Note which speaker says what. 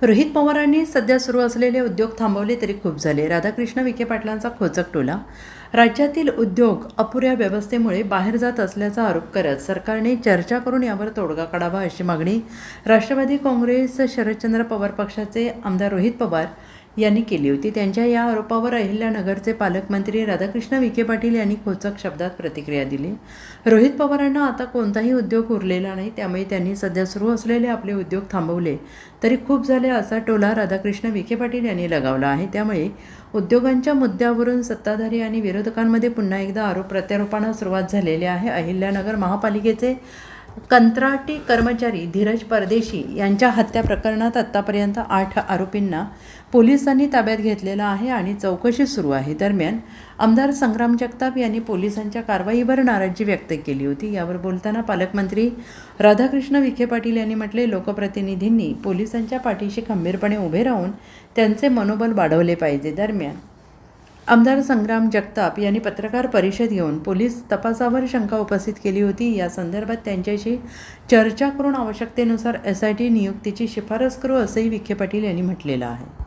Speaker 1: रोहित पवारांनी सध्या सुरू असलेले उद्योग थांबवले तरी खूप झाले. राधाकृष्ण विखे पाटलांचा खोचक टोला. राज्यातील उद्योग अपुऱ्या व्यवस्थेमुळे बाहेर जात असल्याचा आरोप करत सरकारने चर्चा करून यावर तोडगा काढावा अशी मागणी राष्ट्रवादी काँग्रेस शरदचंद्र पवार पक्षाचे आमदार रोहित पवार यांनी केली होती. त्यांच्या या आरोपावर अहिल्यानगरचे पालकमंत्री राधाकृष्ण विखे पाटील यांनी खोचक शब्दात प्रतिक्रिया दिली. रोहित पवारांना आता कोणताही उद्योग उरलेला नाही, त्यामुळे त्यांनी सध्या सुरू असलेले आपले उद्योग थांबवले तरी खूप झाले असा टोला राधाकृष्ण विखे पाटील यांनी लगावला आहे. त्यामुळे उद्योगांच्या मुद्द्यावरून सत्ताधारी आणि विरोधकांमध्ये पुन्हा एकदा आरोप प्रत्यारोपांना सुरुवात झालेली आहे. अहिल्यानगर महापालिकेचे कंत्राटी कर्मचारी धीरज परदेशी यांच्या हत्या प्रकरणात आत्तापर्यंत 8 आरोपींना पोलिसांनी ताब्यात घेतलेलं आहे आणि चौकशी सुरू आहे. दरम्यान आमदार संग्राम जगताप यांनी पोलिसांच्या कारवाईवर नाराजी व्यक्त केली होती. यावर बोलताना पालकमंत्री राधाकृष्ण विखे पाटील यांनी म्हटले, लोकप्रतिनिधींनी पोलिसांच्या पाठीशी खंबीरपणे उभे राहून त्यांचे मनोबल वाढवले पाहिजे. दरम्यान आमदार संग्राम जगताप यांनी पत्रकार परिषद घेऊन पोलीस तपासावर शंका उपस्थित केली होती. या संदर्भात त्यांच्याशी चर्चा करून आवश्यकतेनुसार SIT नियुक्तीची शिफारस करू असंही विखे पाटील यांनी म्हटलेलं आहे.